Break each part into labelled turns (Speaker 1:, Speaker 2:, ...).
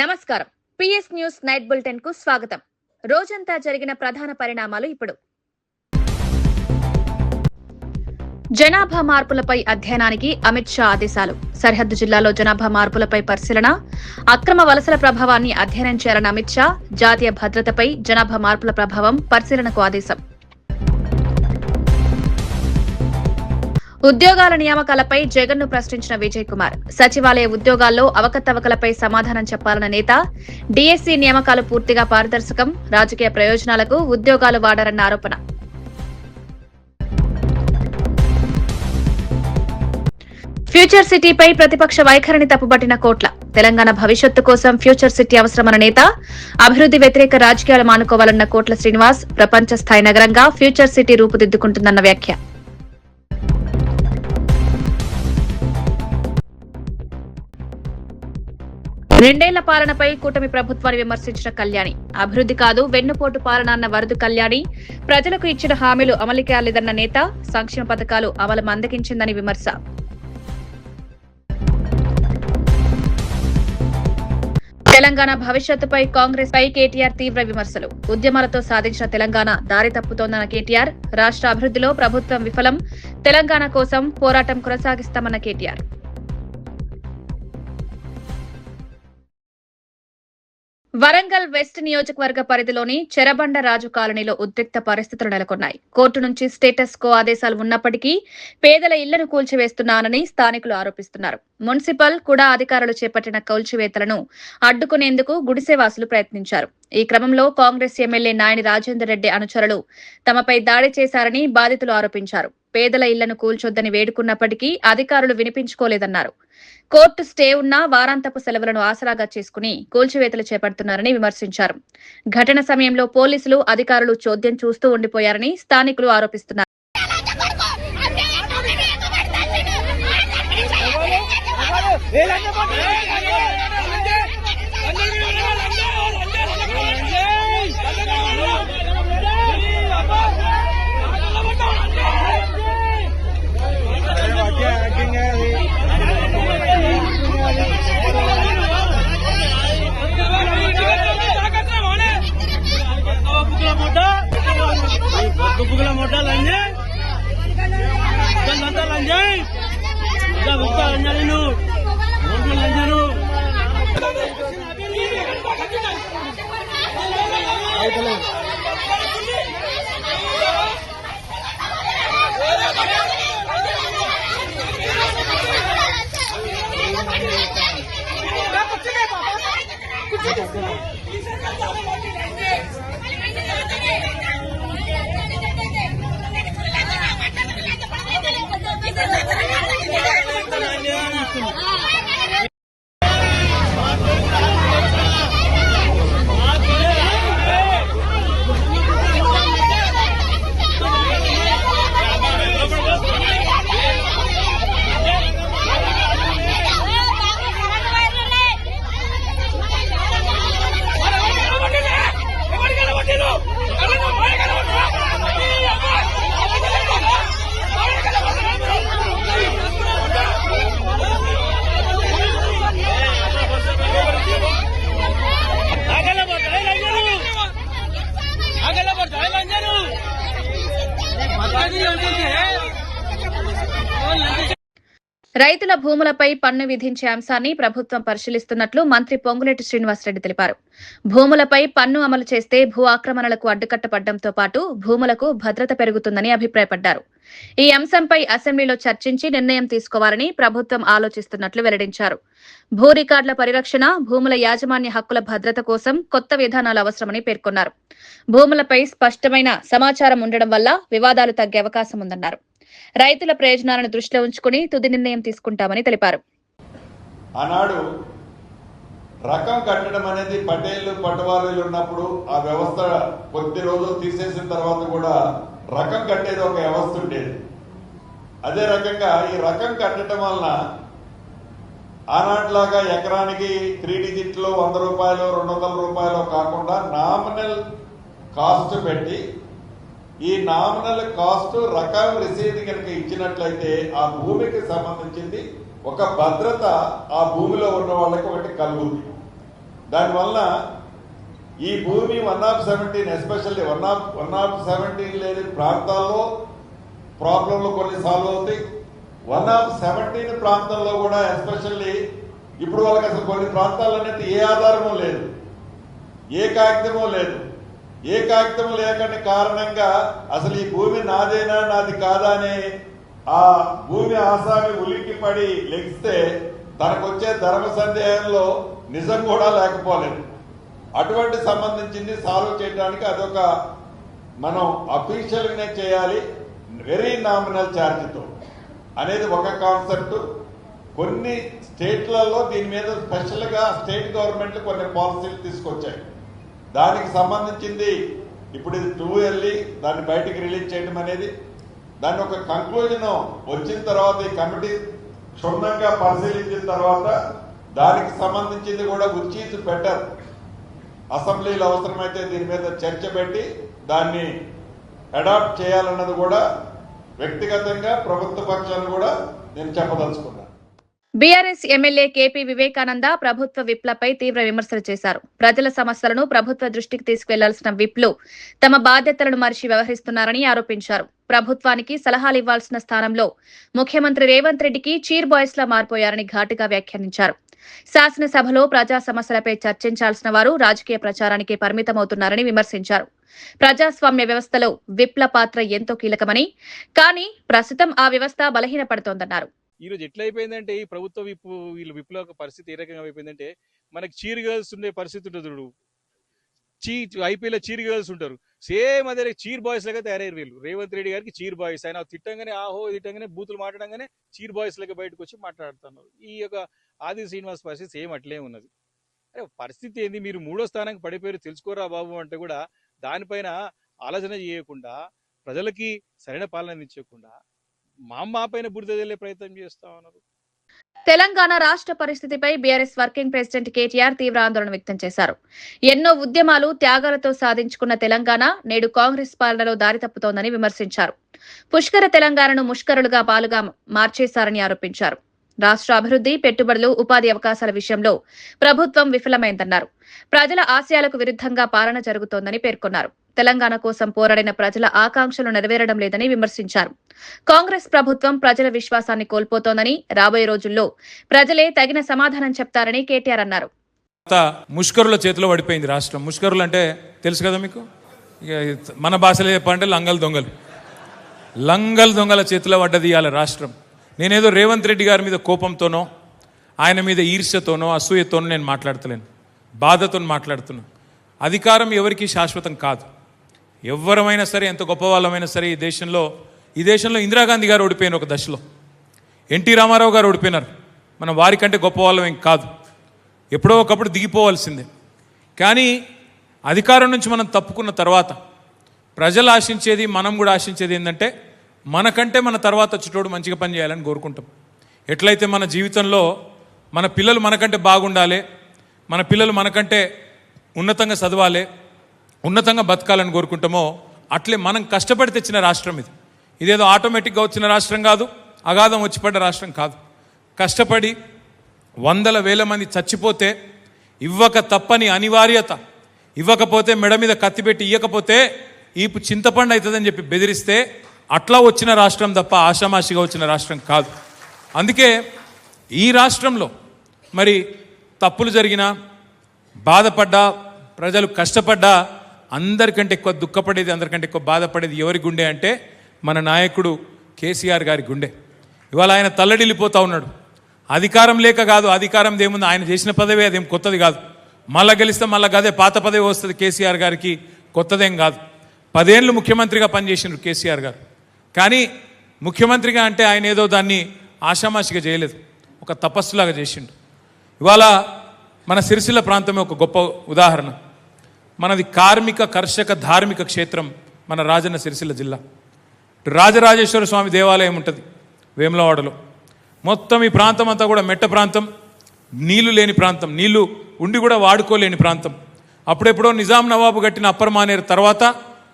Speaker 1: నమస్కారం. PS news night bulletin కు స్వాగతం. రోజంతా జరిగిన ప్రధాన పరిణామాలు ఇప్పుడు. జనాభా మార్పులపై అధ్యయనానికి అమిత్ షా ఆదేశాలు. సరిహద్దు జిల్లాలో జనాభా మార్పులపై పరిశీలన, అక్రమ వలసల ప్రభావాన్ని అధ్యయనం చేయాలని అమిత్ షా. జాతీయ భద్రతపై జనాభా మార్పుల ప్రభావం పరిశీలనకు ఆదేశం. ఉద్యోగాల నియామకాలపై జగన్ ను ప్రశ్నించిన విజయ్ కుమార్. సచివాలయ ఉద్యోగాల్లో అవకతవకలపై సమాధానం చెప్పాలన్న నేత. డీఎస్సీ నియామకాలు పూర్తిగా పారదర్శకం, రాజకీయ ప్రయోజనాలకు ఉద్యోగాలు వాడారన్న ఆరోపణ. ఫ్యూచర్ సిటీపై ప్రతిపక్ష వైఖరిని తప్పుబట్టిన కోట్ల. తెలంగాణ భవిష్యత్తు కోసం ఫ్యూచర్ సిటీ అవసరమన్న నేత. అభివృద్ది వ్యతిరేక రాజకీయాలు మానుకోవాలన్న కోట్ల శ్రీనివాస్. ప్రపంచ స్థాయి నగరంగా ఫ్యూచర్ సిటీ రూపుదిద్దుకుంటుందన్న వ్యాఖ్య. రెండేళ్ల పాలనపై కూటమి ప్రభుత్వాన్ని విమర్శించిన కళ్యాణి. అభివృద్ది కాదు వెన్నుపోటు పాలన అన్న వరదు కళ్యాణి. ప్రజలకు ఇచ్చిన హామీలు అమలు కాలేదన్న నేత. సంక్షేమ పథకాలు అమలు మందగించిందని విమర్శ. తెలంగాణ భవిష్యత్తుపై కాంగ్రెస్ పై కేటీఆర్ తీవ్ర విమర్శలు. ఉద్యమాలతో సాధించిన తెలంగాణ దారి తప్పుతోందన్న కేటీఆర్. రాష్ట్ర అభివృద్దిలో ప్రభుత్వం విఫలం, తెలంగాణ కోసం పోరాటం కొనసాగిస్తామన్న కేటీఆర్. వరంగల్ వెస్ట్ నియోజకవర్గ పరిధిలోని చెరబండరాజు కాలనీలో ఉద్రిక్త పరిస్థితులు నెలకొన్నాయి. కోర్టు నుంచి స్టేటస్ కో ఆదేశాలు ఉన్నప్పటికీ పేదల ఇళ్లను కూల్చివేస్తున్నానని స్థానికులు ఆరోపిస్తున్నారు. మున్సిపల్ కూడా అధికారులు చేపట్టిన కూల్చివేతలను అడ్డుకునేందుకు గుడిసెవాసులు ప్రయత్నించారు. ఈ క్రమంలో కాంగ్రెస్ ఎమ్మెల్యే నాయని రాజేందర్ రెడ్డి అనుచరులు తమపై దాడి చేశారని బాధితులు ఆరోపించారు. పేదల ఇళ్లను కూల్చొద్దని వేడుకున్నప్పటికీ అధికారులు వినిపించుకోలేదన్నారు. కోర్టు స్టే ఉన్నా వారాంతపు సెలవులను ఆసరాగా చేసుకుని కూల్చివేతలు చేపడుతున్నారని విమర్శించారు. ఘటన సమయంలో పోలీసులు, అధికారులు చోద్యం చూస్తూ ఉండిపోయారని స్థానికులు ఆరోపిస్తున్నారు. రైతుల భూములపై పన్ను విధించే అంశాన్ని ప్రభుత్వం పరిశీలిస్తున్నట్లు మంత్రి పొంగులేటి శ్రీనివాసరెడ్డి తెలిపారు. భూములపై పన్ను అమలు చేస్తే భూ ఆక్రమణలకు అడ్డుకట్టపడడంతో పాటు భూములకు భద్రత పెరుగుతుందని అభిప్రాయపడ్డారు. ఈ అంశంపై అసెంబ్లీలో చర్చించి నిర్ణయం తీసుకోవాలని ప్రభుత్వం ఆలోచిస్తున్నట్లు వెల్లడించారు. భూ రికార్డుల పరిరక్షణ, భూముల యాజమాన్య హక్కుల భద్రత కోసం కొత్త విధానాలు అవసరమని పేర్కొన్నారు. భూములపై స్పష్టమైన సమాచారం ఉండడం వల్ల వివాదాలు తగ్గే అవకాశం ఉందన్నారు. రైతుల ప్రయోజనాలను దృష్టిలో ఉంచుకుని తుది నిర్ణయం తీసుకుంటామని తెలిపారు.
Speaker 2: ఆనాడు రకం కట్టడం అనేది పటేళ్లు పట్టువారీలు ఉన్నప్పుడు ఆ వ్యవస్థ కొద్ది రోజులు తీసేసిన తర్వాత కూడా రకం కట్టేది ఒక వ్యవస్థ ఉండేది. అదే రకంగా ఈ రకం కట్టడం వలన ఆనాటిలాగా ఎకరానికి 3 డిజిట్లో 100 రూపాయలు 200 రూపాయలు కాకుండా నామినల్ కాస్ట్ పెట్టి ఈ నామినల్ కాస్ట్ రకం రసీదు కనుక ఇచ్చినట్లయితే ఆ భూమికి సంబంధించింది ఒక భద్రత ఆ భూమిలో ఉన్న వాళ్ళకి ఒకటి కలుగుతుంది. దానివల్ల ఈ భూమి 1/17 ఎస్పెషల్లీ 1/17 లేని ప్రాంతాల్లో ప్రాబ్లంలు కొన్ని సాల్వ్ అవుతాయి. 1/17 ప్రాంతంలో కూడా ఎస్పెషల్లీ ఇప్పుడు వాళ్ళకి అసలు కొన్ని ప్రాంతాలన్నిటి ఏ ఆధారము లేదు, ఏ కాగితమో లేదు. ఏ కాగితం లేకని కారణంగా అసలు ఈ భూమి నాదేనా నాది కాదా అని ఆ భూమి ఆసామి ఉలిక్కి పడి లెగిస్తే తనకొచ్చే ధర్మ సందేహంలో నిజం కూడా లేకపోలేదు. అటువంటి సంబంధించింది సాల్వ్ చేయడానికి అదొక మనం అఫీషియల్గానే చేయాలి, వెరీ నామినల్ ఛార్జ్తో అనేది ఒక కాన్సెప్ట్. కొన్ని స్టేట్లలో దీని మీద స్పెషల్గా స్టేట్ గవర్నమెంట్లు కొన్ని పాలసీలు తీసుకొచ్చాయి. దానికి సంబంధించింది ఇప్పుడు ఇది 2 వెళ్ళి దాన్ని బయటికి రిలీజ్ చేయడం అనేది, దాన్ని ఒక కంక్లూజన్ వచ్చిన తర్వాత ఈ కమిటీ క్షుణ్ణంగా పరిశీలించిన తర్వాత దానికి సంబంధించింది కూడా విచ్ ఈజ్ బెటర్ అసెంబ్లీలో అవసరమైతే దీని మీద చర్చ పెట్టి దాన్ని అడాప్ట్ చేయాలన్నది కూడా వ్యక్తిగతంగా ప్రభుత్వ పక్షాన్ని కూడా నేను చెప్పదలుచుకున్నాను.
Speaker 1: బీఆర్ఎస్ ఎమ్మెల్యే కేపీ వివేకానంద ప్రభుత్వ విప్లపై తీవ్ర విమర్శలు చేశారు. ప్రజల సమస్యలను ప్రభుత్వ దృష్టికి తీసుకువెళ్లాల్సిన విప్లు తమ బాధ్యతలను మరిచి వ్యవహరిస్తున్నారని ఆరోపించారు. ప్రభుత్వానికి సలహాలు ఇవ్వాల్సిన స్థానంలో ముఖ్యమంత్రి రేవంత్ రెడ్డికి చీర్ బాయ్స్ లా మారిపోయారని ఘాటుగా వ్యాఖ్యానించారు. శాసనసభలో ప్రజా సమస్యలపై చర్చించాల్సిన వారు రాజకీయ ప్రచారానికి పరిమితమవుతున్నారని విమర్శించారు. ప్రజాస్వామ్య వ్యవస్థలో విప్ల పాత్ర ఎంతో కీలకమని, కానీ ప్రస్తుతం ఆ వ్యవస్థ బలహీనపడుతోందన్నారు.
Speaker 3: ఈ రోజు ఎట్లా అయిపోయిందంటే ఈ ప్రభుత్వ వీళ్ళు విప్లవ పరిస్థితి ఏ రకంగా అయిపోయిందంటే మనకి చీర్ గర్ల్స్ ఉండే పరిస్థితి ఉంటుంది. ఐపీఎల్ చీర్ గర్ల్స్ ఉంటారు, సేమ్ అదే చీర్ బాయ్స్ లాగా తయారయ్యారు వీళ్ళు. రేవంత్ రెడ్డి గారికి చీర్ బాయ్స్, ఆయన తిట్టంగానే ఆహో తిట్టంగానే బూతులు మాట్లాడంగానే చీర్ బాయ్స్ లాగా బయటకు వచ్చి మాట్లాడుతున్నారు. ఈ యొక్క ఆది శ్రీనివాస్ పరిస్థితి సేమ్ అట్లే ఉన్నది. అరే పరిస్థితి ఏంది, మీరు 3వ స్థానానికి పడిపోయారు తెలుసుకోరా బాబు అంటే కూడా దానిపైన ఆలోచన చేయకుండా, ప్రజలకి సరైన పాలన అందించకుండా మా పైన బురద జల్లే ప్రయత్నం చేస్తా ఉన్నారు.
Speaker 1: తెలంగాణ రాష్ట్ర పరిస్థితిపై బీఆర్ఎస్ వర్కింగ్ ప్రెసిడెంట్ కేటీఆర్ తీవ్ర ఆందోళన వ్యక్తం చేశారు. ఎన్నో ఉద్యమాలు త్యాగాలతో సాధించుకున్న తెలంగాణ నేడు కాంగ్రెస్ పాలనలో దారి తప్పుతోందని విమర్శించారు. పుష్కర తెలంగాణను ముష్కరులుగా పాలుగా మార్చేశారని ఆరోపించారు. రాష్ట్ర అభివృద్ధి, పెట్టుబడులు, ఉపాధి అవకాశాల విషయంలో ప్రభుత్వం విఫలమైందన్నారు. ప్రజల ఆశయాలకు విరుద్ధంగా పాలన జరుగుతోందని పేర్కొన్నారు. తెలంగాణ కోసం పోరాడిన ప్రజల ఆకాంక్షలు నెరవేరడం లేదని విమర్శించారు. కాంగ్రెస్ ప్రభుత్వం ప్రజల విశ్వాసాన్ని కోల్పోతోందని, రాబోయే రోజుల్లో ప్రజలే తగిన సమాధానం చెప్తారని కేటీఆర్ అన్నారు.
Speaker 4: ముష్కరుల చేతిలో పడిపోయింది రాష్ట్రం. ముష్కరులు అంటే తెలుసు కదా మీకు, మన భాషలో చెప్పాలంటే లంగల్ దొంగల చేతిలో పడ్డది ఇవాళ రాష్ట్రం. నేనేదో రేవంత్ రెడ్డి గారి మీద కోపంతోనో, ఆయన మీద ఈర్ష్యతోనో, అసూయతోనో నేను మాట్లాడతలేను, బాధతో మాట్లాడుతున్నా. అధికారం ఎవరికి శాశ్వతం కాదు. ఎవరమైనా సరే, ఎంత గొప్ప వాళ్ళమైనా సరే, ఈ దేశంలో ఇందిరాగాంధీ గారు ఓడిపోయిన ఒక దశలో, ఎన్టీ రామారావు గారు ఓడిపోయినారు. మనం వారికంటే గొప్ప వాళ్ళం ఏం కాదు, ఎప్పుడో ఒకప్పుడు దిగిపోవాల్సిందే. కానీ అధికారం నుంచి మనం తప్పుకున్న తర్వాత ప్రజలు ఆశించేది, మనం కూడా ఆశించేది ఏంటంటే మనకంటే మన తర్వాత వచ్చేటోడు మంచిగా పని చేయాలని కోరుకుంటాం. ఎట్లయితే మన జీవితంలో మన పిల్లలు మనకంటే బాగుండాలి, మన పిల్లలు మనకంటే ఉన్నతంగా చదవాలి, ఉన్నతంగా బతకాలని కోరుకుంటామో, అట్లే మనం కష్టపడి తెచ్చిన రాష్ట్రం ఇది. ఇదేదో ఆటోమేటిక్గా వచ్చిన రాష్ట్రం కాదు, అగాధం వచ్చి పడ్డ రాష్ట్రం కాదు. కష్టపడి వందల వేల మంది చచ్చిపోతే ఇవ్వక తప్పని అనివార్యత, ఇవ్వకపోతే మెడ మీద కత్తిపెట్టి ఇవ్వకపోతే ఈపు చింతపండు అవుతుందని చెప్పి బెదిరిస్తే అట్లా వచ్చిన రాష్ట్రం తప్ప ఆషామాషిగా వచ్చిన రాష్ట్రం కాదు. అందుకే ఈ రాష్ట్రంలో మరి తప్పులు జరిగినా, బాధపడ్డా, ప్రజలు కష్టపడ్డా, అందరికంటే ఎక్కువ దుఃఖపడేది, అందరికంటే ఎక్కువ బాధపడేది ఎవరి గుండె అంటే మన నాయకుడు కేసీఆర్ గారి గుండె. ఇవాళ ఆయన తల్లడిల్లిపోతూ ఉన్నాడు. అధికారం లేక కాదు, అధికారం ఏముంది, ఆయన చేసిన పదవి అదేం కొత్తది కాదు. మళ్ళా గెలిస్తే మళ్ళా అదే పాత పదవి వస్తుంది కేసీఆర్ గారికి, కొత్తదేం కాదు. 10 ఏళ్ళు ముఖ్యమంత్రిగా పనిచేసిండ్రు కేసీఆర్ గారు. కానీ ముఖ్యమంత్రిగా అంటే ఆయన ఏదో దాన్ని ఆషామాషిగా చేయలేదు, ఒక తపస్సులాగా చేసిండు. ఇవాళ మన సిరిసిల్ల ప్రాంతమే ఒక గొప్ప ఉదాహరణ. మనది కార్మిక, కర్షక, ధార్మిక క్షేత్రం మన రాజన్న సిరిసిల్ల జిల్లా. రాజరాజేశ్వర స్వామి దేవాలయం ఉంటుంది వేములవాడలో. మొత్తం ఈ ప్రాంతం అంతా కూడా మెట్ట ప్రాంతం, నీళ్లు లేని ప్రాంతం, నీళ్లు ఉండి కూడా వాడుకోలేని ప్రాంతం. అప్పుడెప్పుడో నిజాం నవాబు కట్టిన అప్పర్ మానేరు తర్వాత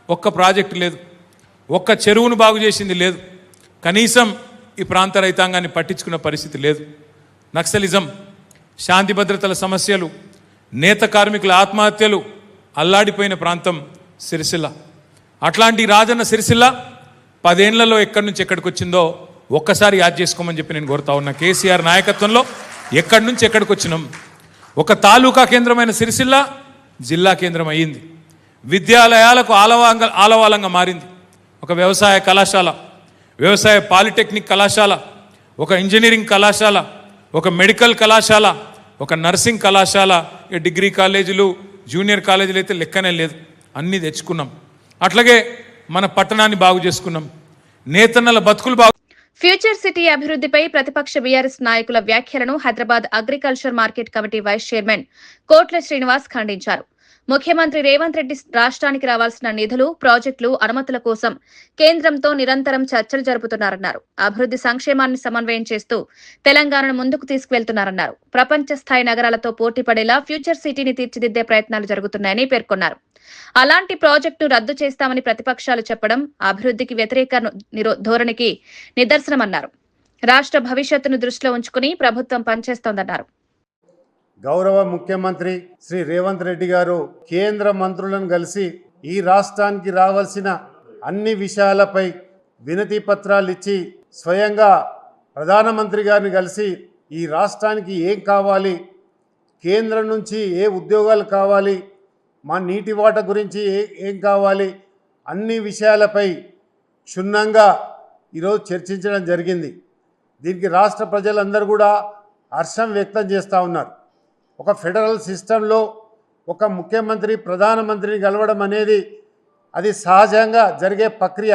Speaker 4: ఒక్క ప్రాజెక్టు లేదు, ఒక్క చెరువును బాగు చేసింది లేదు, కనీసం ఈ ప్రాంత రైతాంగాన్ని పట్టించుకున్న పరిస్థితి లేదు. నక్సలిజం, శాంతి భద్రతల సమస్యలు, నేత కార్మికుల ఆత్మహత్యలు అల్లాడిపోయిన ప్రాంతం సిరిసిల్ల. అట్లాంటి రాజన్న సిరిసిల్ల 10 ఏళ్లలో ఎక్కడి నుంచి ఎక్కడికి వచ్చిందో ఒక్కసారి యాద్ చేసుకోమని చెప్పి నేను కోరుతా ఉన్నా. కేసీఆర్ నాయకత్వంలో ఎక్కడి నుంచి ఎక్కడికి వచ్చినాం. ఒక తాలూకా కేంద్రమైన సిరిసిల్ల జిల్లా కేంద్రం అయ్యింది. విద్యాలయాలకు ఆలవాలంగా మారింది. ఒక వ్యవసాయ కళాశాల, వ్యవసాయ పాలిటెక్నిక్ కళాశాల, ఒక ఇంజనీరింగ్ కళాశాల, ఒక మెడికల్ కళాశాల, ఒక నర్సింగ్ కళాశాల, డిగ్రీ కాలేజీలు, జూనియర్ కాలేజీలు అయితే లెక్కనే లేదు. అన్నీ తెచ్చుకున్నాం. అట్లాగే మన పట్టణాన్ని బాగు చేసుకున్నాం. నేతన్నల బతుకులు బాగు.
Speaker 1: ఫ్యూచర్ సిటీ అభివృద్ధిపై ప్రతిపక్ష బీఆర్ఎస్ నాయకుల వ్యాఖ్యలను Hyderabad agriculture market committee vice chairman Kotla Srinivas ఖండించారు. ముఖ్యమంత్రి రేవంత్ రెడ్డి రాష్ట్రానికి రావాల్సిన నిధులు, ప్రాజెక్టులు, అనుమతుల కోసం కేంద్రంతో నిరంతరం చర్చలు జరుపుతున్నారన్నారు. అభివృద్ధి సంక్షేమాన్ని సమన్వయం చేస్తూ తెలంగాణను ముందుకు తీసుకువెళ్తున్నారన్నారు. ప్రపంచ స్థాయి నగరాలతో పోటీ పడేలా ఫ్యూచర్ సిటీని తీర్చిదిద్దే ప్రయత్నాలు జరుగుతున్నాయని పేర్కొన్నారు. అలాంటి ప్రాజెక్టును రద్దు చేస్తామని ప్రతిపక్షాలు చెప్పడం అభివృద్ధికి వ్యతిరేక ధోరణికి నిదర్శనమన్నారు. రాష్ట్ర భవిష్యత్తును దృష్టిలో ఉంచుకుని ప్రభుత్వం పనిచేస్తోందన్నారు.
Speaker 5: గౌరవ ముఖ్యమంత్రి శ్రీ రేవంత్ రెడ్డి గారు కేంద్ర మంత్రులను కలిసి ఈ రాష్ట్రానికి రావాల్సిన అన్ని విషయాలపై వినతి పత్రాలు ఇచ్చి స్వయంగా ప్రధానమంత్రి గారిని కలిసి ఈ రాష్ట్రానికి ఏం కావాలి, కేంద్రం నుంచి ఏ ఉద్యోగాలు కావాలి, మా నీటి వాటా గురించి ఏం కావాలి, అన్ని విషయాలపై క్షుణ్ణంగా ఈరోజు చర్చించడం జరిగింది. దీనికి రాష్ట్ర ప్రజలందరూ కూడా హర్షం వ్యక్తం చేస్తూ ఉన్నారు. ఒక ఫెడరల్ సిస్టంలో ఒక ముఖ్యమంత్రి ప్రధానమంత్రిని కలవడం అనేది అది సహజంగా జరిగే ప్రక్రియ.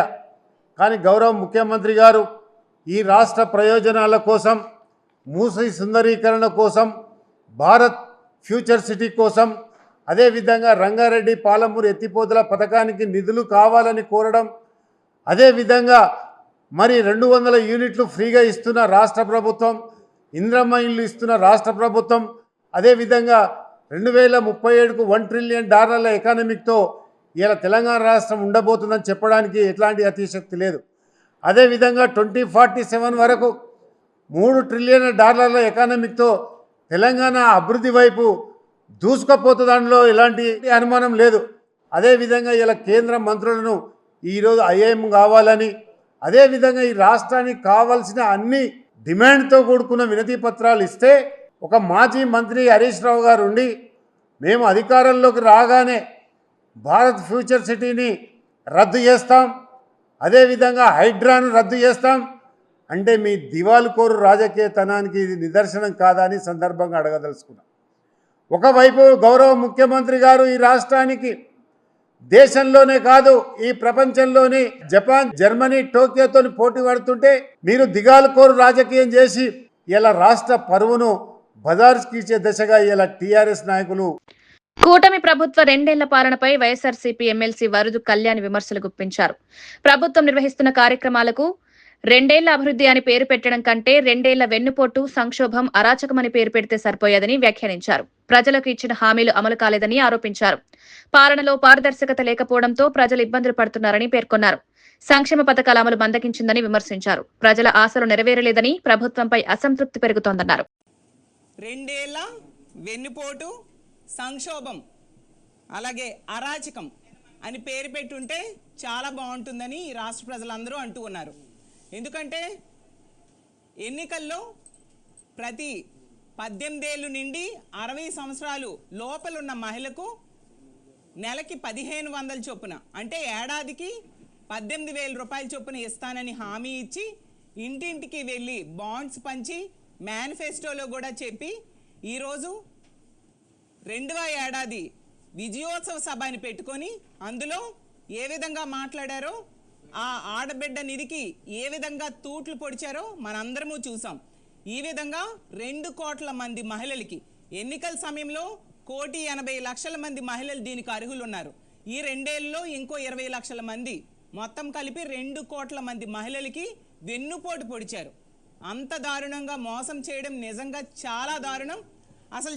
Speaker 5: కానీ గౌరవ ముఖ్యమంత్రి గారు ఈ రాష్ట్ర ప్రయోజనాల కోసం, మూసీ సుందరీకరణ కోసం, భారత్ ఫ్యూచర్ సిటీ కోసం, అదేవిధంగా రంగారెడ్డి పాలమూరు ఎత్తిపోతల పథకానికి నిధులు కావాలని కోరడం, అదేవిధంగా మరి 200 యూనిట్లు ఫ్రీగా ఇస్తున్న రాష్ట్ర ప్రభుత్వం, ఇంద్రమ్మ ఇల్లు ఇస్తున్న రాష్ట్ర ప్రభుత్వం, అదేవిధంగా 2037కు $1 ట్రిలియన్ ఎకానమీతో ఇలా తెలంగాణ రాష్ట్రం ఉండబోతుందని చెప్పడానికి ఎట్లాంటి అతిశక్తి లేదు. అదేవిధంగా 2047 వరకు $3 ట్రిలియన్ ఎకానమీతో తెలంగాణ అభివృద్ధి వైపు దూసుకుపోతుందానిలో ఎలాంటి అనుమానం లేదు. అదేవిధంగా ఇలా కేంద్ర మంత్రులను ఈరోజు ఐఏఎం కావాలని, అదేవిధంగా ఈ రాష్ట్రానికి కావాల్సిన అన్ని డిమాండ్తో కూడుకున్న వినతి పత్రాలు ఇస్తే ఒక మాజీ మంత్రి హరీష్ రావు గారు ఉండి మేము అధికారంలోకి రాగానే భారత్ ఫ్యూచర్ సిటీని రద్దు చేస్తాం, అదేవిధంగా హైడ్రాను రద్దు చేస్తాం అంటే మీ దివాలుకోరు రాజకీయతనానికి ఇది నిదర్శనం కాదా అని సందర్భంగా అడగదలుచుకున్నాం. ఒకవైపు గౌరవ ముఖ్యమంత్రి గారు ఈ రాష్ట్రానికి దేశంలోనే కాదు ఈ ప్రపంచంలోని జపాన్, జర్మనీ, టోక్యోతో పోటీ పడుతుంటే మీరు దిగాలుకోరు రాజకీయం చేసి ఇలా రాష్ట్ర పరువును బజార్కిచ్చే దశగా ఇలా టీఆర్ఎస్ నాయకులు.
Speaker 1: కూటమి ప్రభుత్వ 2 ఏళ్ల పాలనపై వైఎస్ఆర్సీపీ ఎమ్మెల్సీ వరుదు కళ్యాణ్ విమర్శలు గుప్పించారు. ప్రభుత్వం నిర్వహిస్తున్న కార్యక్రమాలకు 2 ఏళ్ల అభివృద్ధి అని పేరు పెట్టడం కంటే 2 ఏళ్ల వెన్నుపోటు, సంక్షోభం, అరాచకమని పేరు పెడితే సరిపోయేదని వ్యాఖ్యానించారు. ప్రజలకు ఇచ్చిన హామీలు అమలు కాలేదని ఆరోపించారు. పాలనలో పారదర్శకత లేకపోవడంతో ప్రజలు ఇబ్బందులు పడుతున్నారని పేర్కొన్నారు. సంక్షేమ పథకాల అమలు మందగించిందని విమర్శించారు. ప్రజల ఆశలు నెరవేరలేదని, ప్రభుత్వంపై అసంతృప్తి పెరుగుతోందన్నారు.
Speaker 6: 2 ఏళ్ల వెన్నుపోటు, సంక్షోభం, అలాగే అరాచకం అని పేరు పెట్టుంటే చాలా బాగుంటుందని ఈ రాష్ట్ర ప్రజలందరూ అంటూ ఉన్నారు. ఎందుకంటే ఎన్నికల్లో ప్రతి 18 ఏళ్ళు నుండి 60 సంవత్సరాలు లోపలున్న మహిళకు నెలకి 1500 చొప్పున అంటే ఏడాదికి 18,000 రూపాయల చొప్పున ఇస్తానని హామీ ఇచ్చి ఇంటింటికి వెళ్ళి బాండ్స్ పంచి మేనిఫెస్టోలో కూడా చెప్పి ఈరోజు 2వ ఏడాది విజయోత్సవ సభని పెట్టుకొని అందులో ఏ విధంగా మాట్లాడారో, ఆ ఆడబిడ్డ నిధికి ఏ విధంగా తూట్లు పొడిచారో మనందరము చూసాం. ఈ విధంగా 2 కోట్ల మంది మహిళలకి ఎన్నికల సమయంలో 1,80,00,000 మంది మహిళలు దీనికి అర్హులున్నారు. ఈ 2 ఏళ్లలో ఇంకో 20 లక్షల మంది, మొత్తం కలిపి 2 కోట్ల మంది మహిళలకి వెన్నుపోటు పొడిచారు. అంత దారుణంగా మోసం చేయడం నిజంగా చాలా దారుణం. అసలు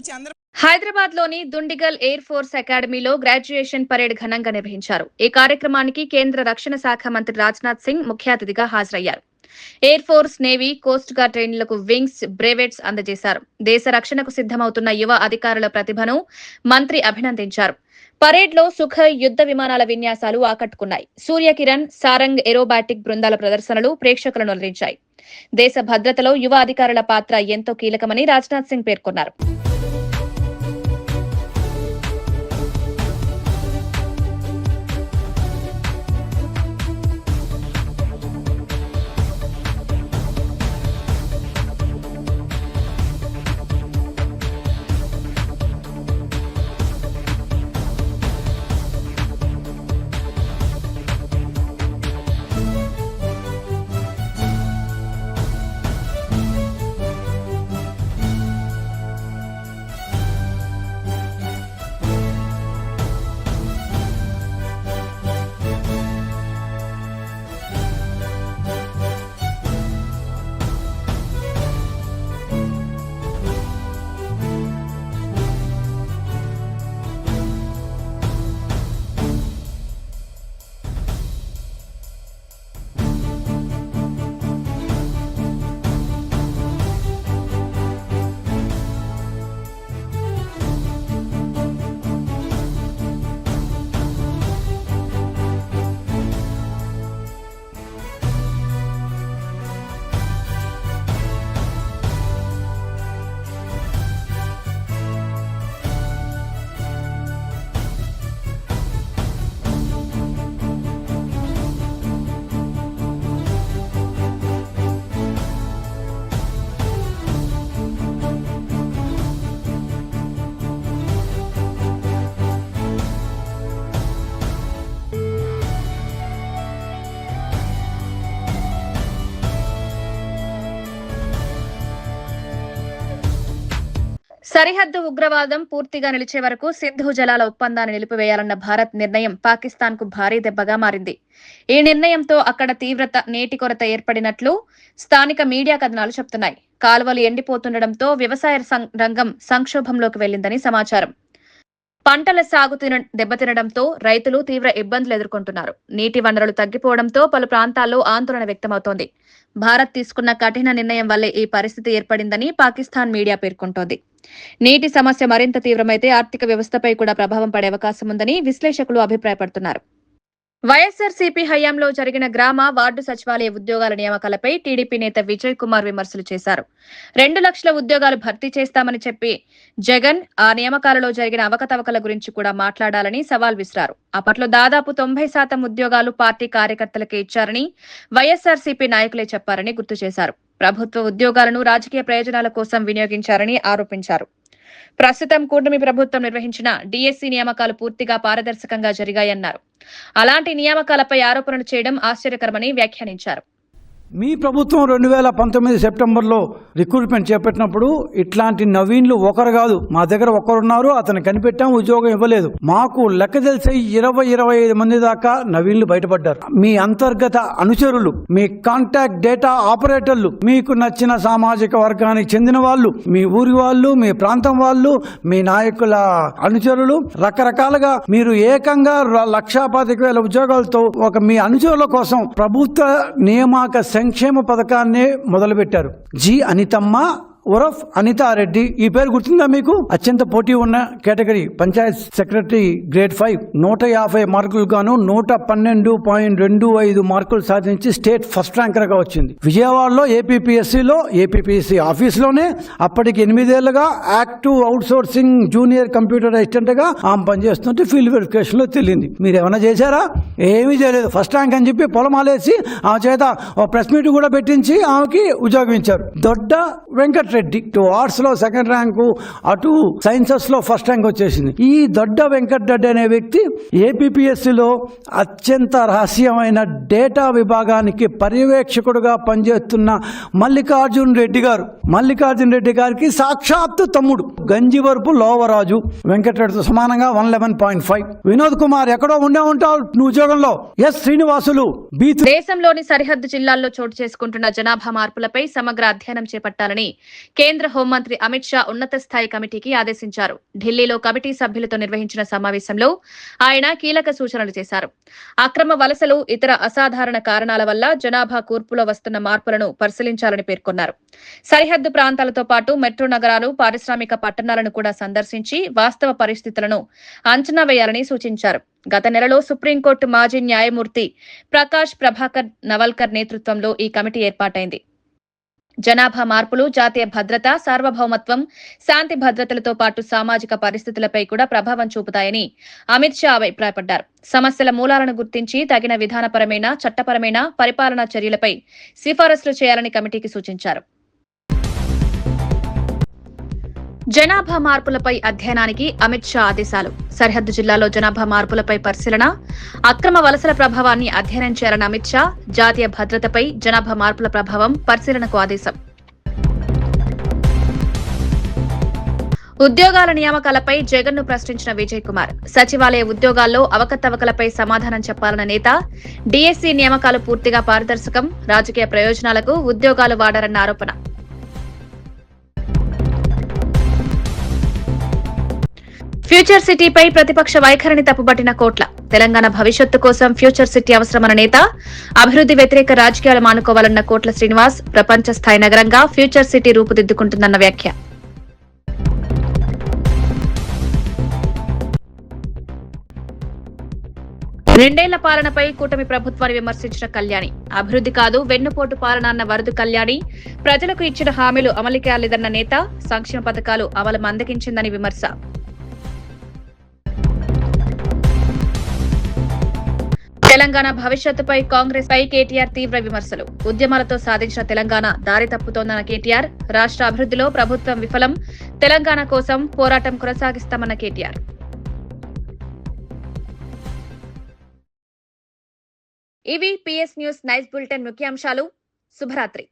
Speaker 1: హైదరాబాద్ లోని దుండిగల్ ఎయిర్ ఫోర్స్ అకాడమీలో గ్రాడ్యుయేషన్ పరేడ్ ఘనంగా నిర్వహించారు. ఈ కార్యక్రమానికి కేంద్ర రక్షణ శాఖ మంత్రి రాజ్నాథ్ సింగ్ ముఖ్య అతిథిగా హాజరయ్యారు. Air force, navy, coast guard ట్రైన్లకు వింగ్స్, బ్రేవెట్స్ అందజేశారు. దేశ రక్షణకు సిద్దమవుతున్న యువ అధికారుల ప్రతిభను మంత్రి అభినందించారు. పరేడ్లో సుఖోయ్ యుద్ధ విమానాల విన్యాసాలు ఆకట్టుకున్నాయి. సూర్యకిరణ్, సారంగ్ ఏరోబాటిక్ బృందాల ప్రదర్శనలు ప్రేక్షకులను అలరించాయి. దేశ భద్రతలో యువ అధికారుల పాత్ర ఎంతో కీలకమని రాజ్నాథ్ సింగ్ పేర్కొన్నారు. సరిహద్దు ఉగ్రవాదం పూర్తిగా నిలిచే వరకు సింధు జలాల ఒప్పందాన్ని నిలిపివేయాలన్న భారత్ నిర్ణయం పాకిస్తాన్కు భారీ దెబ్బగా మారింది. ఈ నిర్ణయంతో అక్కడ తీవ్రత నీటి కొరత ఏర్పడినట్లు స్థానిక మీడియా కథనాలు చెబుతున్నాయి. కాలువలు ఎండిపోతుండటంతో వ్యవసాయ రంగం సంక్షోభంలోకి వెళ్లిందని సమాచారం. పంటల సాగు దెబ్బతినడంతో రైతులు తీవ్ర ఇబ్బందులు ఎదుర్కొంటున్నారు. నీటి వనరులు తగ్గిపోవడంతో పలు ప్రాంతాల్లో ఆందోళన వ్యక్తమవుతోంది. భారత్ తీసుకున్న కఠిన నిర్ణయం వల్లే ఈ పరిస్థితి ఏర్పడిందని పాకిస్తాన్ మీడియా పేర్కొంటోంది. నీటి సమస్య మరింత తీవ్రమైతే ఆర్థిక వ్యవస్థపై కూడా ప్రభావం పడే అవకాశం ఉందని విశ్లేషకులు అభిప్రాయపడుతున్నారు. వైఎస్ఆర్సీపీ హయాంలో జరిగిన గ్రామ, వార్డు సచివాలయ ఉద్యోగాల నియామకాలపై టీడీపీ నేత విజయ్ కుమార్ విమర్శలు చేశారు. 2 లక్షల ఉద్యోగాలు భర్తీ చేస్తామని చెప్పి జగన్ ఆ నియామకాలలో జరిగిన అవకతవకల గురించి కూడా మాట్లాడాలని సవాల్ విసిరారు. అప్పట్లో దాదాపు 90% ఉద్యోగాలు పార్టీ కార్యకర్తలకే ఇచ్చారని వైఎస్ఆర్సీపీ నాయకులే చెప్పారని గుర్తు చేశారు. ప్రభుత్వ ఉద్యోగాలను రాజకీయ ప్రయోజనాల కోసం వినియోగించారని ఆరోపించారు. ప్రస్తుతం కూటమి ప్రభుత్వం నిర్వహించిన డీఎస్సీ నియామకాలు పూర్తిగా పారదర్శకంగా జరిగాయన్నారు. అలాంటి నియామకాలపై ఆరోపణలు చేయడం ఆశ్చర్యకరమని వ్యాఖ్యానించారు.
Speaker 7: మీ ప్రభుత్వం 2019 సెప్టెంబర్లో రిక్రూట్మెంట్ చేపట్టినప్పుడు ఇట్లాంటి నవీన్లు ఒకరు కాదు, మా దగ్గర ఒకరున్నారు, అతను కనిపెట్టాం, ఉద్యోగం ఇవ్వలేదు. మాకు లెక్క తెలిసి 20-25 మంది దాకా నవీన్లు బయటపడ్డారు. మీ అంతర్గత అనుచరులు, మీ కాంటాక్ట్ డేటా ఆపరేటర్లు, మీకు నచ్చిన సామాజిక వర్గానికి చెందిన వాళ్ళు, మీ ఊరి వాళ్ళు, మీ ప్రాంతం వాళ్ళు, మీ నాయకుల అనుచరులు, రకరకాలుగా మీరు ఏకంగా 1,25,000 ఉద్యోగాలతో మీ అనుచరుల కోసం ప్రభుత్వ నియామక సంక్షేమ పథకాన్ని మొదలుపెట్టారు. జి అనితమ్మ ఉరఫ్ అనితారెడ్డి, ఈ పేరు గుర్తుందా మీకు? అత్యంత పోటీ ఉన్న కేటగిరీ పంచాయత్ సెక్రటరీ గ్రేడ్ 5 150 మార్కులు గాను 112.25 మార్కులు సాధించి స్టేట్ ఫస్ట్ ర్యాంకర్ గా వచ్చింది. విజయవాడలో ఏపీపీఎస్సీ ఆఫీసులోనే అప్పటికి 8 ఏళ్లుగా active out sourcing junior computer assistant గా ఆమె పనిచేస్తుంటే ఫీల్డ్ వెరిఫికేషన్ లో తెలియంది. మీరు ఏమైనా చేశారా? ఏమీ చేయలేదు. ఫస్ట్ ర్యాంక్ అని చెప్పి పొలమాలేసి ఆమె చేత ప్రెస్ మీట్ కూడా పెట్టించి ఆమెకి ఉద్యోగం ఇచ్చారు. దొడ్డ వెంకటరెడ్డి ఇటు ఆర్ట్స్ లో సెకండ్ ర్యాంకు, అటు సైన్సెస్ లో ఫస్ట్ ర్యాంక్ వచ్చేసింది. ఈ దొడ్డ వెంకటరెడ్డి అనే వ్యక్తి ఏపీపీఎస్సీలో అత్యంత రహస్యమైన డేటా విభాగానికి పర్యవేక్షకుడుగా పనిచేస్తున్న మల్లికార్జున్ రెడ్డి గారికి సాక్షాత్తు తమ్ముడు. గంజివరపు లోవరాజు వెంకటరెడ్డితో సమానంగా 111.5. వినోద్ కుమార్ ఎక్కడో ఉండే ఉంటావు నువ్వు ఉద్యోగంలో. ఎస్ శ్రీనివాసులు
Speaker 1: దేశంలోని సరిహద్దు జిల్లాల్లో చోటు చేసుకుంటున్న జనాభా మార్పులపై సమగ్ర అధ్యయనం చేపట్టాలని కేంద్ర హోంమంత్రి అమిత్ షా ఉన్నత స్థాయి కమిటీకి ఆదేశించారు. ఢిల్లీలో కమిటీ సభ్యులతో నిర్వహించిన సమావేశంలో ఆయన కీలక సూచనలు చేశారు. అక్రమ వలసలు, ఇతర అసాధారణ కారణాల వల్ల జనాభా కూర్పులో వస్తున్న మార్పులను పరిశీలించాలని పేర్కొన్నారు. సరిహద్దు ప్రాంతాలతో పాటు మెట్రో నగరాలు, పారిశ్రామిక పట్టణాలను కూడా సందర్శించి వాస్తవ పరిస్థితులను అంచనా వేయాలని సూచించారు. గత నెలలో సుప్రీంకోర్టు మాజీ న్యాయమూర్తి ప్రకాష్ ప్రభాకర్ నవల్కర్ నేతృత్వంలో ఈ కమిటీ ఏర్పాటైంది. జనాభా మార్పులు జాతీయ భద్రత, సార్వభౌమత్వం, శాంతి భద్రతలతో పాటు సామాజిక పరిస్థితులపై కూడా ప్రభావం చూపుతాయని అమిత్ షా అభిప్రాయపడ్డారు. సమస్యల మూలాలను గుర్తించి తగిన విధానపరమైన, చట్టపరమైన పరిపాలనా చర్యలపై సిఫారసులు చేయాలని కమిటీకి సూచించారు. జనాభా మార్పులపై అధ్యయనానికి అమిత్ షా ఆదేశాలు. సరిహద్దు జిల్లాలో జనాభా మార్పులపై పరిశీలన, అక్రమ వలసల ప్రభావాన్ని అధ్యయనం చేయాలని అమిత్ షా, జాతీయ భద్రతపై జనాభా మార్పుల ప్రభావం పరిశీలనకు ఆదేశం. ఉద్యోగాల నియామకాలపై జగన్ ను ప్రశ్నించిన విజయ్ కుమార్, సచివాలయ ఉద్యోగాల్లో అవకతవకలపై సమాధానం చెప్పాలన్న నేత, డీఎస్సీ నియామకాలు పూర్తిగా పారదర్శకం, రాజకీయ ప్రయోజనాలకు ఉద్యోగాలు వాడారన్న ఆరోపణ. ఫ్యూచర్ సిటీపై ప్రతిపక్ష వైఖరిని తప్పుబట్టిన కోట్ల, తెలంగాణ భవిష్యత్తు కోసం ఫ్యూచర్ సిటీ అవసరమన్న నేత, అభివృద్ధి వ్యతిరేక రాజకీయాలు మానుకోవాలన్న కోట్ల శ్రీనివాస్, ప్రపంచ స్థాయి నగరంగా ఫ్యూచర్ సిటీ రూపుదిద్దుకుంటుందన్న వ్యాఖ్య. రెండేళ్ల పాలనపై కూటమి ప్రభుత్వాన్ని విమర్శించిన కళ్యాణి, అభివృద్ధి కాదు వెన్నుపోటు పాలన అన్న వరదు కళ్యాణి, ప్రజలకు ఇచ్చిన హామీలు అమలు కాలేదన్న నేత, సంక్షేమ పథకాలు అమలు మందగించిందని విమర్శ. తెలంగాణ భవిష్యత్తుపై కాంగ్రెస్ పై కేటీఆర్ తీవ్ర విమర్శలు. ఉద్యమాలతో సాధించిన తెలంగాణ దారి తప్పుతోందన్న కేటీఆర్, రాష్ట్ర అభివృద్ధిలో ప్రభుత్వం విఫలం, తెలంగాణ కోసం పోరాటం కొనసాగిస్తామన్న కేటీఆర్. ఇవి పిఎస్ న్యూస్ నైట్ బులెటిన్ ముఖ్యాంశాలు. శుభరాత్రి.